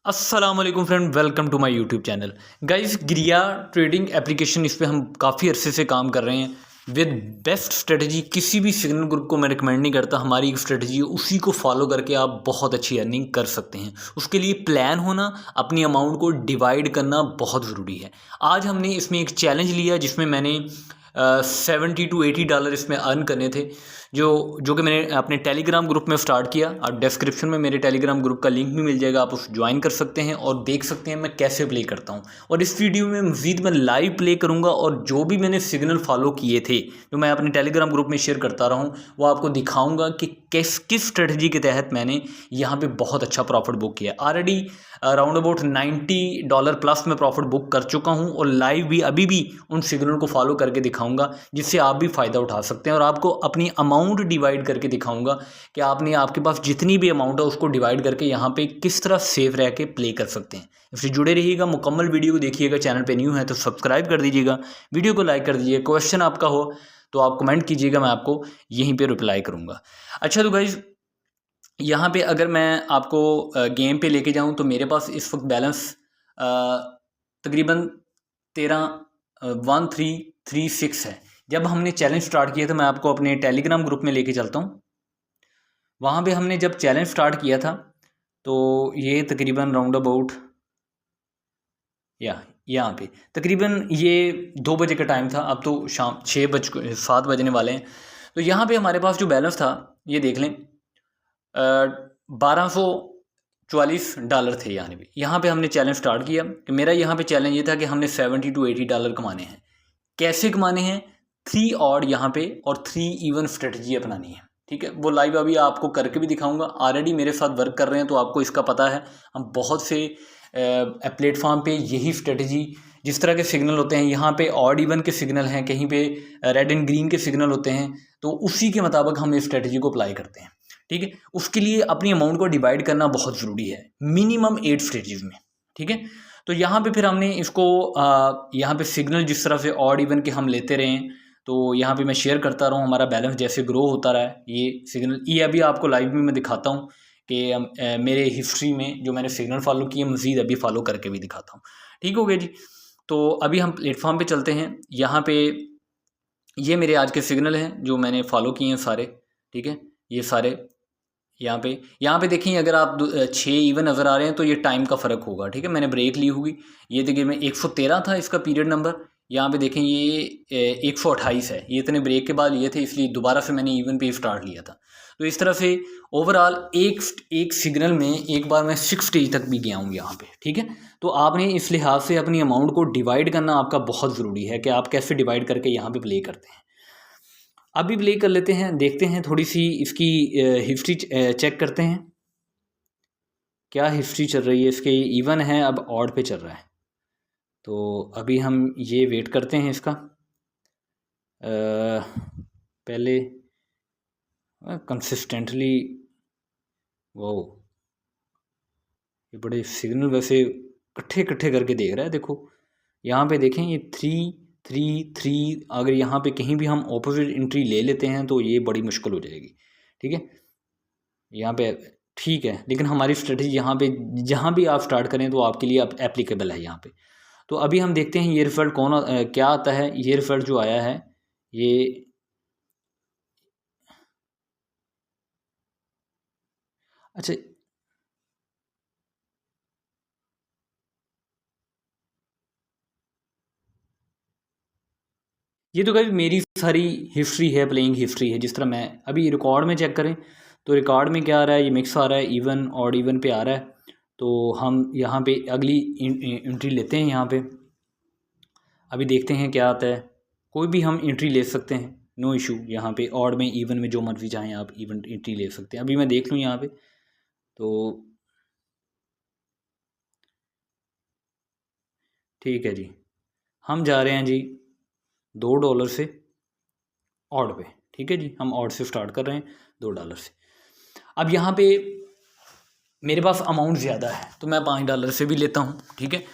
अस्सलाम वालेकुम friend, welcome to my YouTube channel. Guys, गिरिया ट्रेडिंग एप्लीकेशन, इस पे हम काफ़ी अरसे से काम कर रहे हैं विद बेस्ट स्ट्रेटजी। किसी भी सिग्नल ग्रुप को मैं रिकमेंड नहीं करता, हमारी एक स्ट्रेटजी है, उसी को फॉलो करके आप बहुत अच्छी अर्निंग कर सकते हैं। उसके लिए प्लान होना, अपनी अमाउंट को डिवाइड करना बहुत ज़रूरी है। आज हमने इसमें एक चैलेंज लिया जिसमें मैंने $70 to $80 इसमें अर्न करने थे, जो कि मैंने अपने टेलीग्राम ग्रुप में स्टार्ट किया। और डिस्क्रिप्शन में मेरे टेलीग्राम ग्रुप का लिंक भी मिल जाएगा, आप उस ज्वाइन कर सकते हैं और देख सकते हैं मैं कैसे प्ले करता हूं। और इस वीडियो में मज़ीद मैं लाइव प्ले करूंगा और जो भी मैंने सिग्नल फॉलो किए थे, जो मैं अपने टेलीग्राम ग्रुप में शेयर करता रहा हूं, वो आपको दिखाऊंगा कि किस स्ट्रेटजी के तहत मैंने यहाँ पे बहुत अच्छा प्रॉफिट बुक किया। ऑलरेडी अराउंड अबाउट $90 प्लस में प्रॉफिट बुक कर चुका हूँ और लाइव भी अभी भी उन सिग्नल को फॉलो करके दिखाऊंगा, जिससे आप भी फ़ायदा उठा सकते हैं। और आपको अपनी अमाउंट डिवाइड करके दिखाऊंगा कि आपके पास जितनी भी अमाउंट है उसको डिवाइड करके यहाँ पे किस तरह सेफ रह के प्ले कर सकते हैं। इससे जुड़े रहिएगा, मुकम्मल वीडियो को देखिएगा। चैनल पे न्यू है तो सब्सक्राइब कर दीजिएगा, वीडियो को लाइक कर दीजिए। क्वेश्चन आपका हो तो आप कमेंट कीजिएगा, मैं आपको यहीं पे रिप्लाई करूँगा। अच्छा, तो गाइज यहाँ पे अगर मैं आपको गेम पे लेके जाऊँ तो मेरे पास इस वक्त बैलेंस तकरीबन 13,1336 है। जब हमने चैलेंज स्टार्ट किया था, मैं आपको अपने टेलीग्राम ग्रुप में लेके चलता हूँ। वहाँ पे हमने जब चैलेंज स्टार्ट किया था तो ये तकरीबन राउंड अबाउट यहाँ पे तकरीबन ये 2 बजे का टाइम था। अब तो शाम 7 बजने वाले हैं। तो यहाँ पे हमारे पास जो बैलेंस था, ये देख लें, $1244 थे। यहाँ पे हमने चैलेंज स्टार्ट किया कि मेरा यहाँ पे चैलेंज ये था कि हमने $70 to $80 कमाने हैं। कैसे कमाने हैं? 3 ऑड यहाँ पे और 3 इवन स्ट्रेटजी अपनानी है। ठीक है, वो लाइव अभी आपको करके भी दिखाऊंगा। ऑलरेडी मेरे साथ वर्क कर रहे हैं तो आपको इसका पता है। हम बहुत से प्लेटफॉर्म पे यही स्ट्रेटजी, जिस तरह के सिग्नल होते हैं, यहाँ पे ऑड इवन के सिग्नल हैं, कहीं पे रेड एंड ग्रीन के सिग्नल होते हैं, तो उसी के मुताबिक हम इस स्ट्रेटजी को अप्लाई करते हैं। ठीक है, उसके लिए अपनी अमाउंट को डिवाइड करना बहुत ज़रूरी है, मिनिमम 8 स्ट्रेटजीज में। ठीक है, तो यहाँ पे फिर हमने इसको यहाँ पे सिग्नल जिस तरह से ऑड इवन के हम लेते रहे, तो यहाँ पे मैं शेयर करता रहूँ, हमारा बैलेंस जैसे ग्रो होता रहा है। ये सिग्नल, ये अभी आपको लाइव में मैं दिखाता हूँ कि मेरे हिस्ट्री में जो मैंने सिग्नल फॉलो किए, मज़ीद अभी फॉलो करके भी दिखाता हूँ। ठीक हो गया जी। तो अभी हम प्लेटफॉर्म पे चलते हैं। यहाँ पे ये मेरे आज के सिग्नल हैं जो मैंने फॉलो किए हैं सारे। ठीक है, ये सारे यहाँ पे देखें, अगर आप 6 इवन नज़र आ रहे हैं तो ये टाइम का फ़र्क होगा। ठीक है, मैंने ब्रेक ली होगी। ये देखिए, मैं 113 था इसका पीरियड नंबर। यहाँ पे देखें ये 128 है। ये इतने ब्रेक के बाद लिए थे, इसलिए दोबारा से मैंने इवन पे स्टार्ट लिया था। तो इस तरह से ओवरऑल एक सिग्नल में एक बार मैं 6 स्टेज तक भी गया हूँ यहाँ पे। ठीक है, तो आपने इस लिहाज से अपनी अमाउंट को डिवाइड करना आपका बहुत ज़रूरी है कि आप कैसे डिवाइड करके यहाँ पे प्ले करते हैं। अभी प्ले कर लेते हैं, देखते हैं, थोड़ी सी इसकी हिस्ट्री चेक करते हैं। क्या हिस्ट्री चल रही है इसके? इवन है, अब ऑड पे चल रहा है। तो अभी हम ये वेट करते हैं इसका। पहले कंसिस्टेंटली, वो ये बड़े सिग्नल वैसे इकट्ठे करके देख रहा है। देखो यहाँ पे देखें, ये 3-3-3, अगर यहाँ पे कहीं भी हम ऑपोजिट एंट्री ले लेते हैं तो ये बड़ी मुश्किल हो जाएगी। ठीक है, यहाँ पे ठीक है, लेकिन हमारी स्ट्रेटजी यहाँ पे जहाँ भी आप स्टार्ट करें तो आपके लिए अब एप्लीकेबल है यहाँ पे। तो अभी हम देखते हैं ये रिजल्ट क्या आता है। ये रिजल्ट जो आया है, ये अच्छा, ये तो कभी मेरी सारी हिस्ट्री है, प्लेइंग हिस्ट्री है। जिस तरह मैं अभी रिकॉर्ड में चेक करें तो रिकॉर्ड में क्या आ रहा है, ये मिक्स आ रहा है, इवन ऑड इवन पे आ रहा है। तो हम यहाँ पे अगली एंट्री लेते हैं। यहाँ पे अभी देखते हैं क्या आता है। कोई भी हम एंट्री ले सकते हैं, नो इशू। यहाँ पे ऑड में, इवन में, जो मर्जी चाहें आप इवन एंट्री ले सकते हैं। अभी मैं देख लूँ यहाँ पे, तो ठीक है जी, हम जा रहे हैं जी $2 से ऑड पे। ठीक है जी, हम ऑड से स्टार्ट कर रहे हैं $2 से। अब यहाँ पे मेरे पास अमाउंट ज़्यादा है तो मैं $5 से भी लेता हूँ। ठीक है,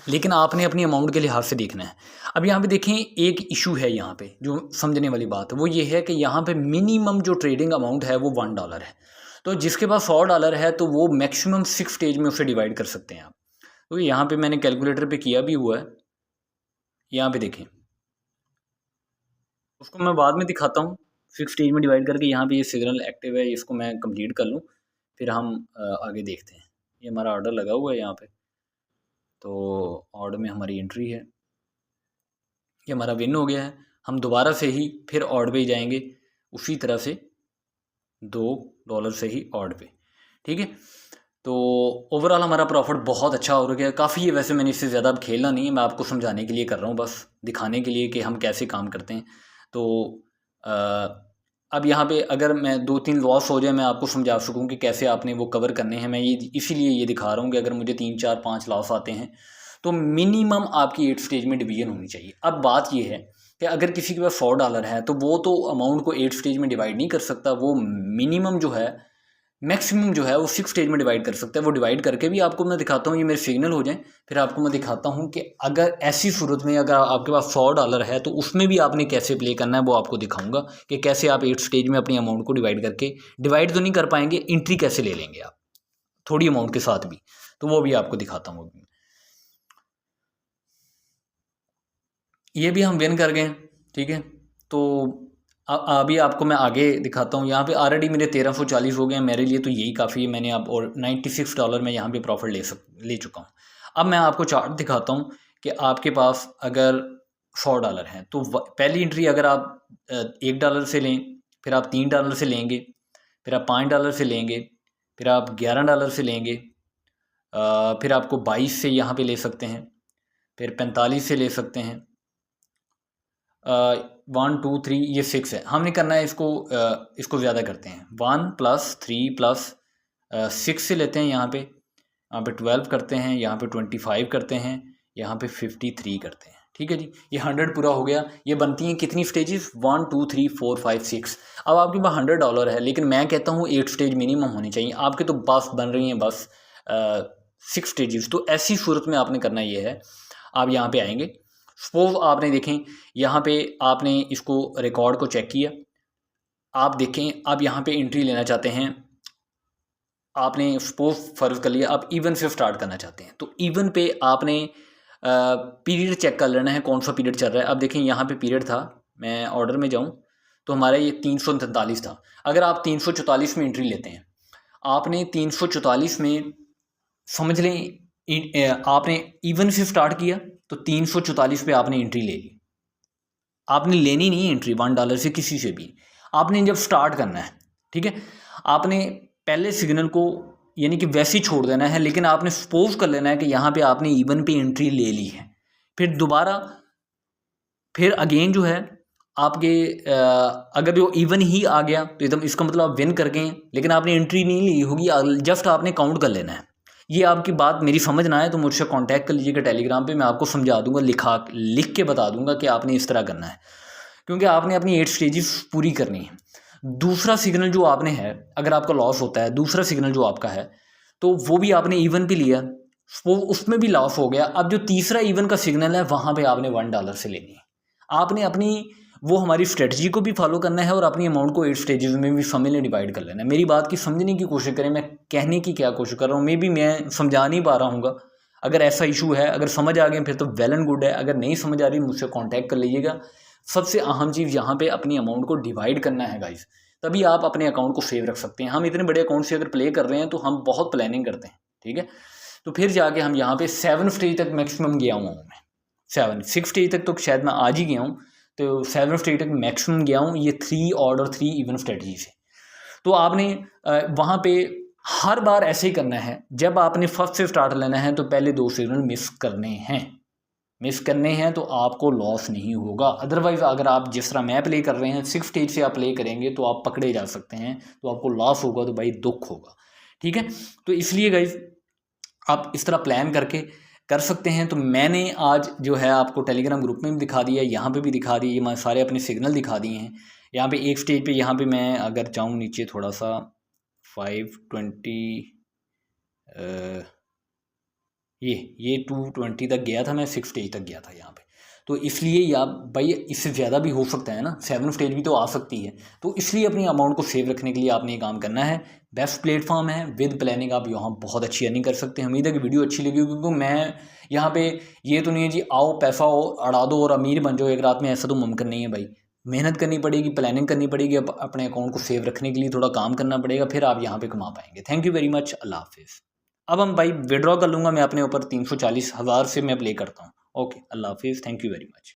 लेकिन आपने अपनी अमाउंट के लिहाज से देखना है। अब यहाँ पे देखें, एक इशू है यहाँ पे जो समझने वाली बात है, वो ये है कि यहाँ पे मिनिमम जो ट्रेडिंग अमाउंट है वो $1 है। तो जिसके पास $100 है तो वो मैक्सिमम 6 स्टेज में उसे डिवाइड कर सकते हैं आप। तो यहाँ पे मैंने कैलकुलेटर पे किया भी हुआ है, यहाँ पे देखें, उसको मैं बाद में दिखाता हूँ 6 स्टेज में डिवाइड करके। यहाँ पे ये सिग्नल एक्टिव है, इसको मैं कंप्लीट कर लूँ फिर हम आगे देखते हैं। ये हमारा ऑर्डर लगा हुआ है यहाँ पे, तो ऑर्डर में हमारी एंट्री है, ये हमारा विन हो गया है। हम दोबारा से ही फिर ऑड पे ही जाएंगे, उसी तरह से $2 से ही ऑड पे, ठीक है। तो ओवरऑल हमारा प्रॉफिट बहुत अच्छा हो गया, काफ़ी है। वैसे मैंने इससे ज़्यादा अब खेलना नहीं है, मैं आपको समझाने के लिए कर रहा हूँ, बस दिखाने के लिए कि हम कैसे काम करते हैं। तो अब यहाँ पे अगर मैं 2-3 लॉस हो जाए, मैं आपको समझा सकूँ कि कैसे आपने वो कवर करने हैं। मैं ये इसीलिए ये दिखा रहा हूँ कि अगर मुझे 3-4-5 लॉस आते हैं तो मिनिमम आपकी 8 स्टेज में डिवीजन होनी चाहिए। अब बात ये है कि अगर किसी के पास $100 है तो वो तो अमाउंट को 8 स्टेज में डिवाइड नहीं कर सकता, वो मिनिमम जो है, मैक्सिमम जो है वो 6 स्टेज में डिवाइड कर सकता है। वो डिवाइड करके भी आपको मैं दिखाता हूँ, ये मेरे सिग्नल हो जाए फिर आपको मैं दिखाता हूँ कि अगर ऐसी सूरत में अगर आपके पास $100 है तो उसमें भी आपने कैसे प्ले करना है, वो आपको दिखाऊंगा कि कैसे आप 8 स्टेज में अपनी अमाउंट को डिवाइड करके, डिवाइड तो नहीं कर पाएंगे, एंट्री कैसे ले लेंगे आप थोड़ी अमाउंट के साथ भी, तो वो भी आपको दिखाता हूँ। ये भी हम विन कर गए, ठीक है। तो अभी आपको मैं आगे दिखाता हूँ। यहाँ पे ऑलरेडी मेरे 1340 हो गए हैं, मेरे लिए तो यही काफ़ी है। मैंने अब और $96 में यहाँ पे प्रॉफिट ले चुका हूँ। अब मैं आपको चार्ट दिखाता हूँ कि आपके पास अगर $100 है तो पहली एंट्री अगर आप $1 से लें, फिर आप $3 से लेंगे, फिर आप $5 से लेंगे, फिर आप $11 से लेंगे, फिर आपको 22 से यहाँ पे ले सकते हैं, फिर 45 से ले सकते हैं, 1 2 3 ये 6 है। हमने करना है इसको ज़्यादा करते हैं, 1 + 3 + 6 से लेते हैं। यहाँ पे 12 करते हैं, यहाँ पे 25 करते हैं, यहाँ पे 53 करते हैं, ठीक है जी। ये 100 पूरा हो गया। ये बनती हैं कितनी स्टेजेस, 1 2 3 4 5 6। अब आपके पास $100 है, लेकिन मैं कहता हूँ 8 स्टेज मिनिमम होनी चाहिए। आपके तो बस बन रही हैं बस 6 स्टेजेस। तो ऐसी सूरत में आपने करना ये है, आप यहाँ पे आएंगे, सपोज आपने देखें यहाँ पे आपने इसको रिकॉर्ड को चेक किया, आप देखें आप यहाँ पे एंट्री लेना चाहते हैं, आपने सपोज फर्ज कर लिया आप इवन से स्टार्ट करना चाहते हैं, तो इवन पे आपने पीरियड चेक कर लेना है कौन सा पीरियड चल रहा है। अब देखें यहाँ पे पीरियड था, मैं ऑर्डर में जाऊँ तो हमारा ये 343 था। अगर आप 344 में एंट्री लेते हैं, आपने 344 में समझ लें आपने इवन से स्टार्ट किया तो 344 पे आपने एंट्री ले ली। आपने लेनी नहीं एंट्री $1 से किसी से भी, आपने जब स्टार्ट करना है, ठीक है, आपने पहले सिग्नल को यानी कि वैसे ही छोड़ देना है, लेकिन आपने सपोज कर लेना है कि यहाँ पे आपने इवन पे एंट्री ले ली है। फिर दोबारा फिर अगेन जो है आपके अगर जो इवन ही आ गया तो एकदम इसका मतलब आप विन कर गए हैं, लेकिन आपने एंट्री नहीं ली होगी, जस्ट आपने काउंट कर लेना है। ये आपकी बात मेरी समझ ना आए तो मुझसे कांटेक्ट कर लीजिएगा टेलीग्राम पे, मैं आपको समझा दूंगा, लिख के बता दूंगा कि आपने इस तरह करना है, क्योंकि आपने अपनी 8 स्टेजेस पूरी करनी है। दूसरा सिग्नल जो आपने है, अगर आपका लॉस होता है, दूसरा सिग्नल जो आपका है तो वो भी आपने इवन पे लिया, वो उसमें भी लॉस हो गया। अब जो तीसरा इवन का सिग्नल है वहाँ पे आपने $1 से लेनी है। आपने अपनी वो हमारी स्ट्रेटजी को भी फॉलो करना है और अपनी अमाउंट को 8 स्टेजेस में भी फैमिली डिवाइड कर लेना है। मेरी बात की समझने की कोशिश करें, मैं कहने की क्या कोशिश कर रहा हूँ, मे बी मैं समझा नहीं पा रहा हूँ। अगर ऐसा इशू है, अगर समझ आ गए फिर तो वेल एंड गुड है, अगर नहीं समझ आ रही मुझसे कॉन्टैक्ट कर लीजिएगा। सबसे अहम चीज़ यहाँ पे अपनी अमाउंट को डिवाइड करना है गाइस, तभी आप अपने अकाउंट को सेव रख सकते हैं। हम इतने बड़े अकाउंट से अगर प्ले कर रहे हैं तो हम बहुत प्लानिंग करते हैं, ठीक है। तो फिर जाके हम यहाँ पे 7 स्टेज तक मैक्सिमम गया हूँ मैं, 6 स्टेज तक तो शायद मैं आज ही गया हूँ, तो 7 स्टेज तक मैक्सिमम गया हूँ, ये 3 ऑड और 3 इवन स्ट्रेटजी से। तो आपने वहाँ पे हर बार ऐसे ही करना है, जब आपने फर्स्ट से स्टार्ट लेना है तो पहले 2 सिग्नल मिस करने हैं तो आपको लॉस नहीं होगा। अदरवाइज़ अगर आप जिस तरह मैं प्ले कर रहे हैं 6 स्टेज से आप प्ले करेंगे तो आप पकड़े जा सकते हैं, तो आपको लॉस होगा, तो भाई दुख होगा, ठीक है। तो इसलिए गाइज आप इस तरह प्लान करके कर सकते हैं। तो मैंने आज जो है आपको टेलीग्राम ग्रुप में भी दिखा दिया, यहाँ पे भी दिखा दिया, ये मैं सारे अपने सिग्नल दिखा दिए हैं। यहाँ पे एक स्टेज पे, यहाँ पे मैं अगर चाहूँ नीचे थोड़ा सा 520 ये 220 तक गया था मैं, 6 स्टेज तक गया था यहाँ पे। तो इसलिए या भाई इससे ज़्यादा भी हो सकता है ना, 7 स्टेज भी तो आ सकती है। तो इसलिए अपनी अमाउंट को सेव रखने के लिए आपने ये काम करना है। बेस्ट प्लेटफॉर्म है, विद प्लानिंग आप यहाँ बहुत अच्छी अर्निंग कर सकते हैं। उम्मीद है कि वीडियो अच्छी लगी, क्योंकि मैं यहाँ पे ये तो नहीं है जी आओ पैसा अड़ा दो और अमीर बन जाओ एक रात में, ऐसा तो मुमकिन नहीं है भाई। मेहनत करनी पड़ेगी, प्लानिंग करनी पड़ेगी, अपने अकाउंट को सेव रखने के लिए थोड़ा काम करना पड़ेगा, फिर आप यहाँ पे कमा पाएंगे। थैंक यू वेरी मच, अल्लाह हाफिज़। अब हम भाई विड्रॉ कर लूँगा मैं अपने ऊपर 340,000 से मैं प्ले करता हूँ। ओके, अल्लाह हाफिज़, थैंक यू वेरी मच।